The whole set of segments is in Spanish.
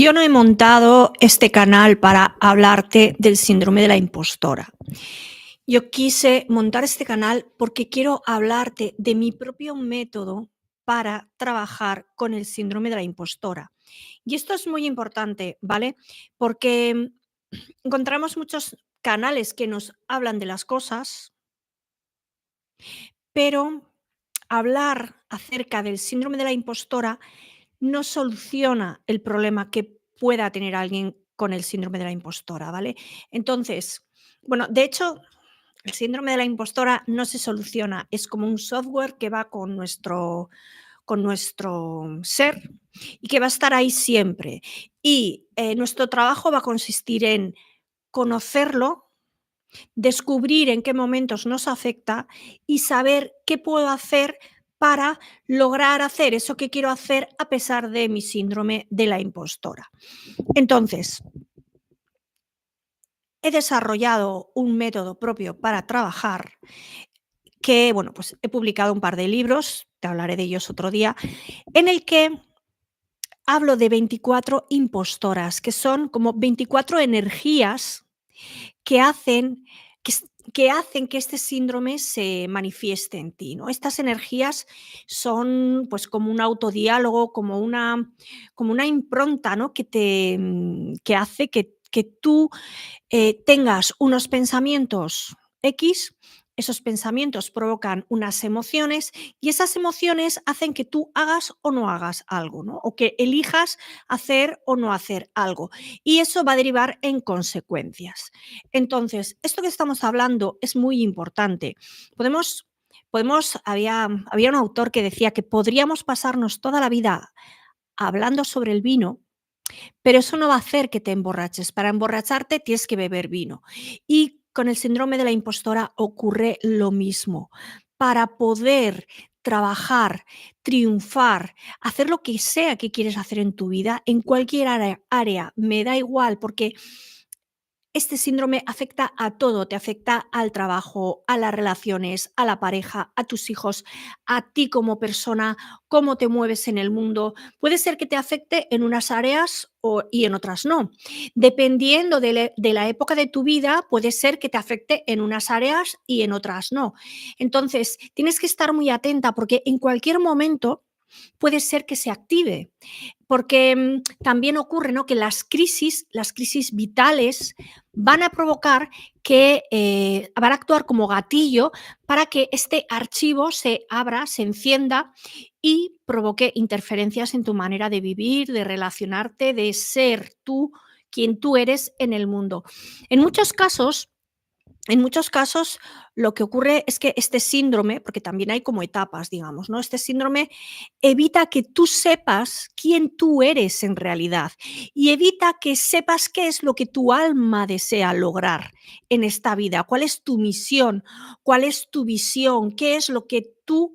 Yo no he montado este canal para hablarte del síndrome de la impostora. Yo quise montar este canal porque quiero hablarte de mi propio método para trabajar con el síndrome de la impostora. Y esto es muy importante, ¿vale? Porque encontramos muchos canales que nos hablan de las cosas, pero hablar acerca del síndrome de la impostora no soluciona el problema que pueda tener alguien con el síndrome de la impostora, ¿vale? Entonces, bueno, de hecho, el síndrome de la impostora no se soluciona, es como un software que va con nuestro ser y que va a estar ahí siempre. Y nuestro trabajo va a consistir en conocerlo, descubrir en qué momentos nos afecta y saber qué puedo hacer para lograr hacer eso que quiero hacer a pesar de mi síndrome de la impostora. Entonces, he desarrollado un método propio para trabajar que, bueno, pues he publicado un par de libros, te hablaré de ellos otro día, en el que hablo de 24 impostoras, que son como 24 energías que hacen que s que hacen que este síndrome se manifieste en ti, ¿no? Estas energías son, pues, como un autodiálogo, como una impronta, ¿no? Que hace que tú tengas unos pensamientos X, esos pensamientos provocan unas emociones y esas emociones hacen que tú hagas o no hagas algo, ¿no? O que elijas hacer o no hacer algo. Y eso va a derivar en consecuencias. Entonces, esto que estamos hablando es muy importante. Podemos, había un autor que decía que podríamos pasarnos toda la vida hablando sobre el vino, pero eso no va a hacer que te emborraches. Para emborracharte tienes que beber vino. Y con el síndrome de la impostora ocurre lo mismo. Para poder trabajar, triunfar, hacer lo que sea que quieres hacer en tu vida, en cualquier área, me da igual, porque este síndrome afecta a todo, te afecta al trabajo, a las relaciones, a la pareja, a tus hijos, a ti como persona, cómo te mueves en el mundo. Puede ser que te afecte en unas áreas y en otras no. Dependiendo de la época de tu vida, puede ser que te afecte en unas áreas y en otras no. Entonces, tienes que estar muy atenta porque en cualquier momento puede ser que se active. Porque también ocurre, ¿no?, que las crisis vitales van a provocar que van a actuar como gatillo para que este archivo se abra, se encienda y provoque interferencias en tu manera de vivir, de relacionarte, de ser tú quien tú eres en el mundo. En muchos casos en muchos casos, lo que ocurre es que este síndrome, porque también hay como etapas, digamos, ¿no? Este síndrome evita que tú sepas quién tú eres en realidad y evita que sepas qué es lo que tu alma desea lograr en esta vida, cuál es tu misión, cuál es tu visión, qué es lo que tú,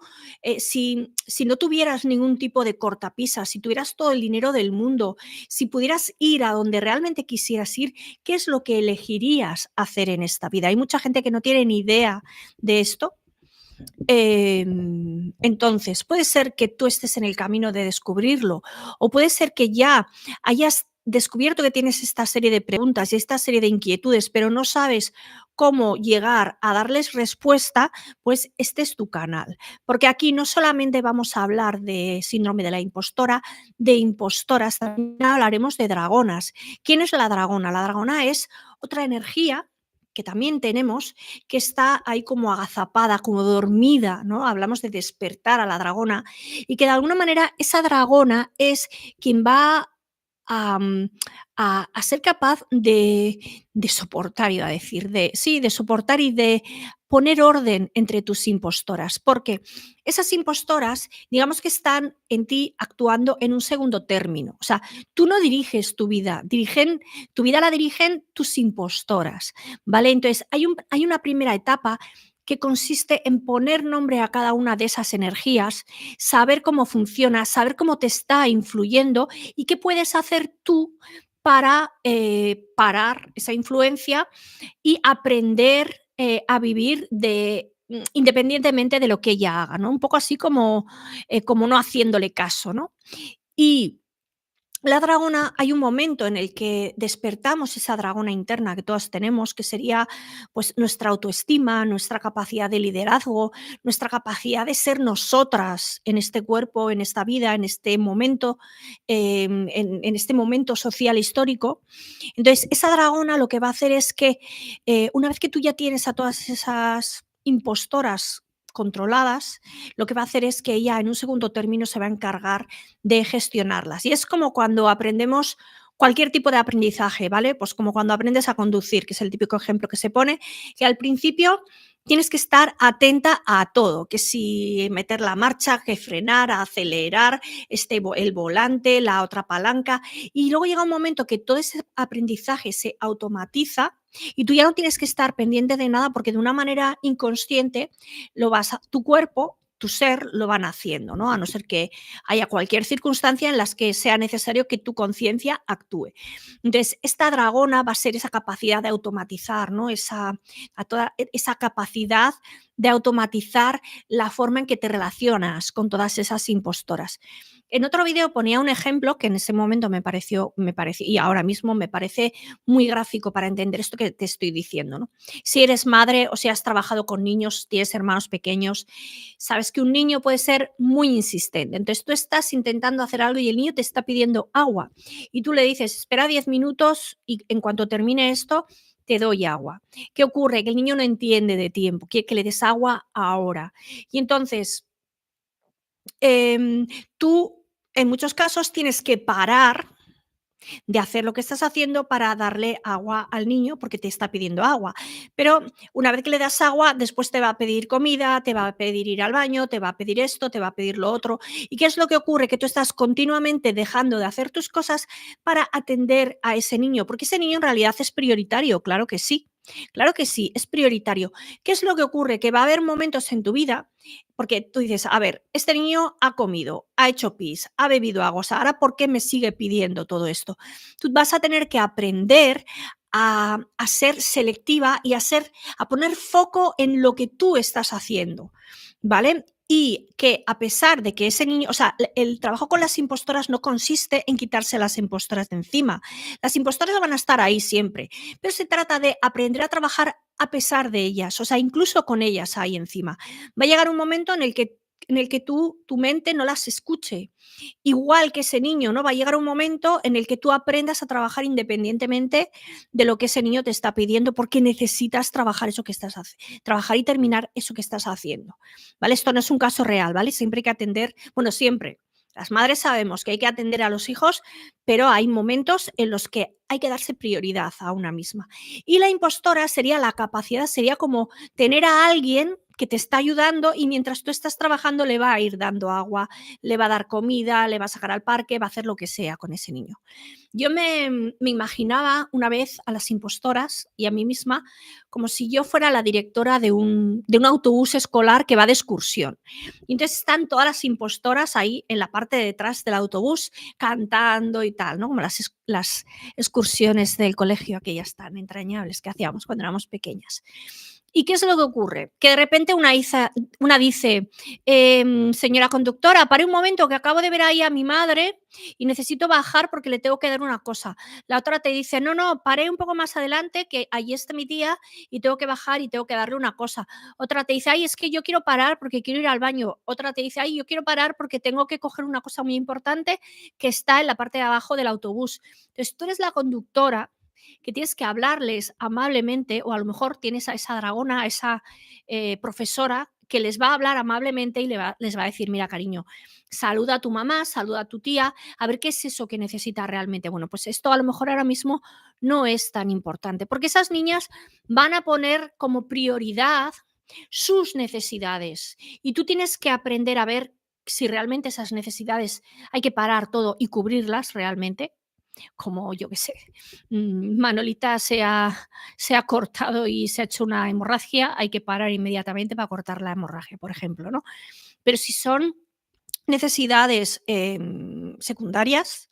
si no tuvieras ningún tipo de cortapisa, si tuvieras todo el dinero del mundo, si pudieras ir a donde realmente quisieras ir, ¿qué es lo que elegirías hacer en esta vida? Hay mucha gente que no tiene ni idea de esto. Entonces, puede ser que tú estés en el camino de descubrirlo o puede ser que ya hayas descubierto que tienes esta serie de preguntas y esta serie de inquietudes, pero no sabes cómo llegar a darles respuesta, pues este es tu canal. Porque aquí no solamente vamos a hablar de síndrome de la impostora, de impostoras, también hablaremos de dragonas. ¿Quién es la dragona? La dragona es otra energía que también tenemos, que está ahí como agazapada, como dormida, ¿no? Hablamos de despertar a la dragona y que de alguna manera esa dragona es quien va a, a ser capaz de soportar, iba a decir, de soportar y de poner orden entre tus impostoras, porque esas impostoras, digamos que están en ti actuando en un segundo término. O sea, tú no diriges tu vida la dirigen tus impostoras, ¿vale? Entonces, hay una primera etapa que consiste en poner nombre a cada una de esas energías, saber cómo funciona, saber cómo te está influyendo y qué puedes hacer tú para parar esa influencia y aprender a vivir independientemente de lo que ella haga, ¿no? Un poco así como no haciéndole caso, ¿no? Y La dragona, hay un momento en el que despertamos esa dragona interna que todas tenemos, que sería pues nuestra autoestima, nuestra capacidad de liderazgo, nuestra capacidad de ser nosotras en este cuerpo, en esta vida, en este momento, en este momento social histórico. Entonces, esa dragona lo que va a hacer es que una vez que tú ya tienes a todas esas impostoras controladas, lo que va a hacer es que ella en un segundo término se va a encargar de gestionarlas. Y es como cuando aprendemos cualquier tipo de aprendizaje, ¿vale? Pues como cuando aprendes a conducir, que es el típico ejemplo que se pone, que al principio tienes que estar atenta a todo, que si meter la marcha, que frenar, acelerar, el volante, la otra palanca, y luego llega un momento que todo ese aprendizaje se automatiza y tú ya no tienes que estar pendiente de nada porque de una manera inconsciente tu cuerpo, tu ser lo van haciendo, ¿no? A no ser que haya cualquier circunstancia en las que sea necesario que tu conciencia actúe. Entonces, esta dragona va a ser esa capacidad de automatizar, ¿no? Esa capacidad de automatizar la forma en que te relacionas con todas esas impostoras. En otro vídeo ponía un ejemplo que en ese momento me pareció, y ahora mismo me parece muy gráfico para entender esto que te estoy diciendo, ¿no? Si eres madre o si has trabajado con niños, tienes hermanos pequeños, sabes que un niño puede ser muy insistente. Entonces tú estás intentando hacer algo y el niño te está pidiendo agua y tú le dices, espera 10 minutos y en cuanto termine esto, te doy agua. ¿Qué ocurre? Que el niño no entiende de tiempo, quiere que le des agua ahora. Y entonces, em, tú en muchos casos tienes que parar de hacer lo que estás haciendo para darle agua al niño porque te está pidiendo agua. Pero una vez que le das agua, después te va a pedir comida, te va a pedir ir al baño, te va a pedir esto, te va a pedir lo otro. ¿Y qué es lo que ocurre? Que tú estás continuamente dejando de hacer tus cosas para atender a ese niño, porque ese niño en realidad es prioritario, claro que sí. Claro que sí, es prioritario. ¿Qué es lo que ocurre? Que va a haber momentos en tu vida, porque tú dices, a ver, este niño ha comido, ha hecho pis, ha bebido agua, o sea, ahora ¿por qué me sigue pidiendo todo esto? Tú vas a tener que aprender a ser selectiva y a poner foco en lo que tú estás haciendo, ¿vale? Y que a pesar de que ese niño, o sea, el trabajo con las impostoras no consiste en quitarse las impostoras de encima. Las impostoras van a estar ahí siempre, pero se trata de aprender a trabajar a pesar de ellas, o sea, incluso con ellas ahí encima. Va a llegar un momento en el que tu mente no las escuche. Igual que ese niño, ¿no? Va a llegar un momento en el que tú aprendas a trabajar independientemente de lo que ese niño te está pidiendo, porque necesitas trabajar eso que estás haciendo, trabajar y terminar eso que estás haciendo, ¿vale? Esto no es un caso real, ¿vale? Siempre hay que atender, bueno, siempre. Las madres sabemos que hay que atender a los hijos, pero hay momentos en los que hay que darse prioridad a una misma. Y la impostora sería la capacidad, sería como tener a alguien que te está ayudando y mientras tú estás trabajando le va a ir dando agua, le va a dar comida, le va a sacar al parque, va a hacer lo que sea con ese niño. Yo me imaginaba una vez a las impostoras y a mí misma como si yo fuera la directora de un autobús escolar que va de excursión. Y entonces están todas las impostoras ahí en la parte de detrás del autobús cantando y tal, ¿no? Como las excursiones del colegio, aquellas tan entrañables que hacíamos cuando éramos pequeñas. ¿Y qué es lo que ocurre? Que de repente una dice, señora conductora, pare un momento que acabo de ver ahí a mi madre y necesito bajar porque le tengo que dar una cosa. La otra te dice, no, no, paré un poco más adelante que allí está mi tía y tengo que bajar y tengo que darle una cosa. Otra te dice, ay, es que yo quiero parar porque quiero ir al baño. Otra te dice, ay, yo quiero parar porque tengo que coger una cosa muy importante que está en la parte de abajo del autobús. Entonces tú eres la conductora que tienes que hablarles amablemente o a lo mejor tienes a esa dragona, a esa profesora que les va a hablar amablemente y les va a decir, mira cariño, saluda a tu mamá, saluda a tu tía, a ver qué es eso que necesita realmente. Bueno, pues esto a lo mejor ahora mismo no es tan importante, porque esas niñas van a poner como prioridad sus necesidades y tú tienes que aprender a ver si realmente esas necesidades hay que parar todo y cubrirlas realmente, como yo qué sé, Manolita se ha cortado y se ha hecho una hemorragia, hay que parar inmediatamente para cortar la hemorragia, por ejemplo, ¿no? Pero si son necesidades secundarias,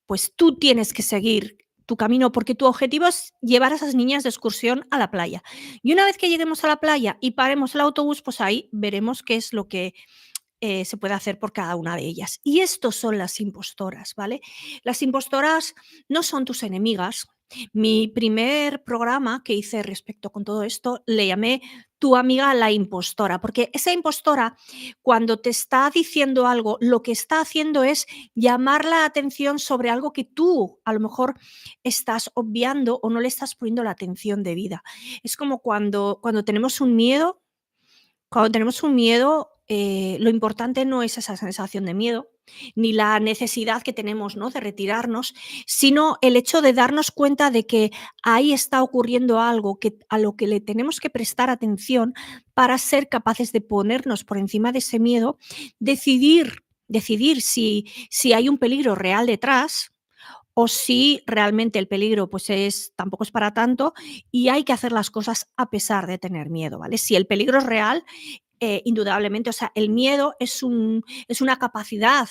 pues tú tienes que seguir tu camino porque tu objetivo es llevar a esas niñas de excursión a la playa. Y una vez que lleguemos a la playa y paremos el autobús, pues ahí veremos qué es lo que se puede hacer por cada una de ellas. Y estos son las impostoras, ¿vale? Las impostoras no son tus enemigas. Mi primer programa que hice respecto con todo esto le llamé Tu amiga la impostora, porque esa impostora, cuando te está diciendo algo, lo que está haciendo es llamar la atención sobre algo que tú a lo mejor estás obviando o no le estás poniendo la atención debida. Es como cuando tenemos un miedo, lo importante no es esa sensación de miedo, ni la necesidad que tenemos, ¿no?, de retirarnos, sino el hecho de darnos cuenta de que ahí está ocurriendo algo que a lo que le tenemos que prestar atención para ser capaces de ponernos por encima de ese miedo, decidir si hay un peligro real detrás o si realmente el peligro, pues, tampoco es para tanto y hay que hacer las cosas a pesar de tener miedo, ¿vale? Si el peligro es real, indudablemente, o sea, el miedo es una capacidad,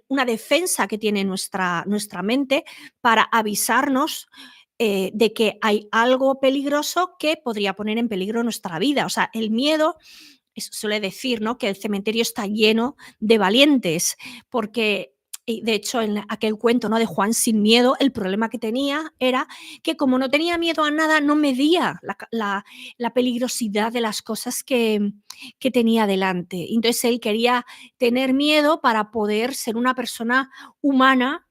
una defensa que tiene nuestra mente para avisarnos de que hay algo peligroso que podría poner en peligro nuestra vida. O sea, el miedo suele decir, ¿no?, que el cementerio está lleno de valientes, porque y de hecho, en aquel cuento, ¿no?, de Juan sin miedo, el problema que tenía era que como no tenía miedo a nada, no medía la peligrosidad de las cosas que tenía delante. Entonces él quería tener miedo para poder ser una persona humana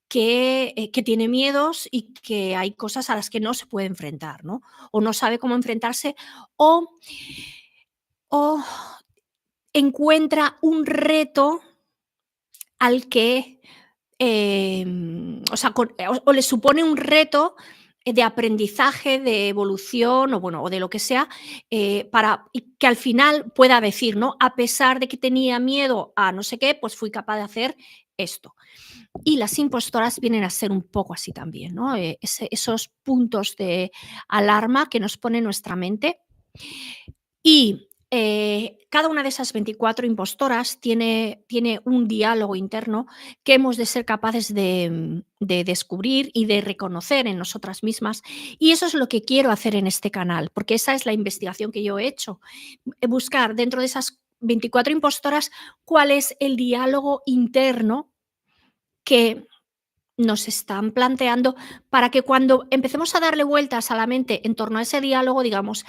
que tiene miedos y que hay cosas a las que no se puede enfrentar, ¿no? O no sabe cómo enfrentarse o, o encuentra un reto al que o sea, o le supone un reto de aprendizaje, de evolución o bueno, o de lo que sea, para y que al final pueda decir, ¿no? A pesar de que tenía miedo a no sé qué, pues fui capaz de hacer esto. Y las impostoras vienen a ser un poco así también, ¿no? Esos puntos de alarma que nos pone nuestra mente y cada una de esas 24 impostoras tiene un diálogo interno que hemos de ser capaces de descubrir y de reconocer en nosotras mismas. Y eso es lo que quiero hacer en este canal, porque esa es la investigación que yo he hecho. Buscar dentro de esas 24 impostoras cuál es el diálogo interno que nos están planteando para que cuando empecemos a darle vueltas a la mente en torno a ese diálogo, digamos,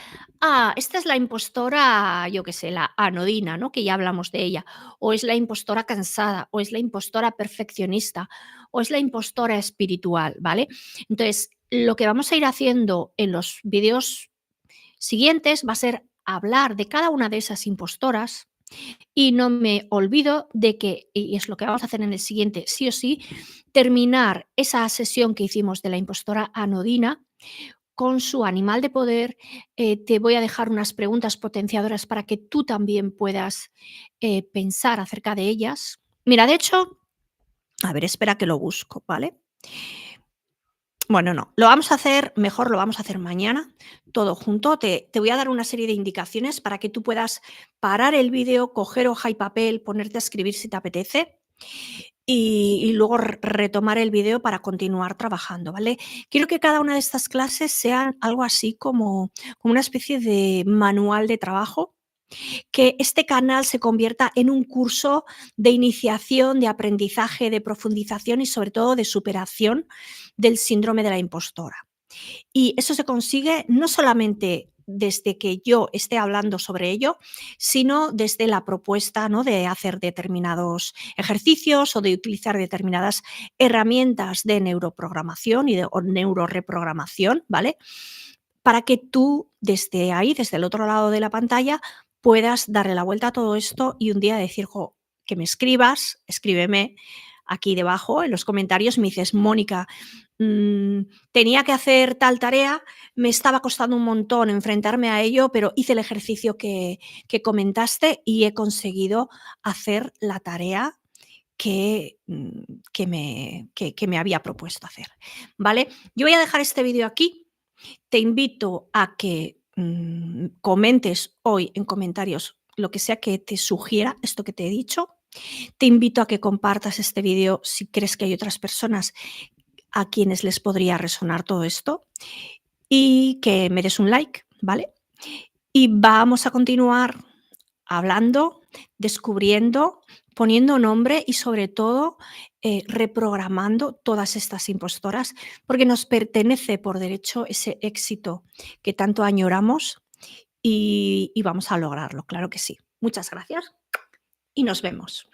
esta es la impostora, yo qué sé, la anodina, ¿no? Que ya hablamos de ella, o es la impostora cansada, o es la impostora perfeccionista, o es la impostora espiritual, ¿vale? Entonces, lo que vamos a ir haciendo en los vídeos siguientes va a ser hablar de cada una de esas impostoras y no me olvido de que, y es lo que vamos a hacer en el siguiente, sí o sí, terminar esa sesión que hicimos de la impostora anodina con su animal de poder. Te voy a dejar unas preguntas potenciadoras para que tú también puedas pensar acerca de ellas. Mira, de hecho, a ver, espera que lo busco, ¿vale? Bueno, no, lo vamos a hacer, mejor lo vamos a hacer mañana, todo junto. Te voy a dar una serie de indicaciones para que tú puedas parar el vídeo, coger hoja y papel, ponerte a escribir si te apetece y luego retomar el vídeo para continuar trabajando, ¿vale? Quiero que cada una de estas clases sean algo así como una especie de manual de trabajo, que este canal se convierta en un curso de iniciación, de aprendizaje, de profundización y sobre todo de superación del síndrome de la impostora. Y eso se consigue no solamente desde que yo esté hablando sobre ello, sino desde la propuesta, ¿no?, de hacer determinados ejercicios o de utilizar determinadas herramientas de neuroprogramación o neuroreprogramación, ¿vale? Para que tú desde ahí, desde el otro lado de la pantalla, puedas darle la vuelta a todo esto y un día decir: "Jo, que me escribas, escríbeme aquí debajo en los comentarios", me dices: "Mónica, tenía que hacer tal tarea, me estaba costando un montón enfrentarme a ello, pero hice el ejercicio que comentaste y he conseguido hacer la tarea que me había propuesto hacer", ¿vale? Yo voy a dejar este vídeo aquí. Te invito a que comentes hoy en comentarios lo que sea que te sugiera esto que te he dicho. Te invito a que compartas este vídeo si crees que hay otras personas a quienes les podría resonar todo esto y que me des un like, ¿vale? Y vamos a continuar hablando descubriendo, poniendo nombre y sobre todo reprogramando todas estas impostoras, porque nos pertenece por derecho ese éxito que tanto añoramos y vamos a lograrlo, claro que sí. Muchas gracias y nos vemos.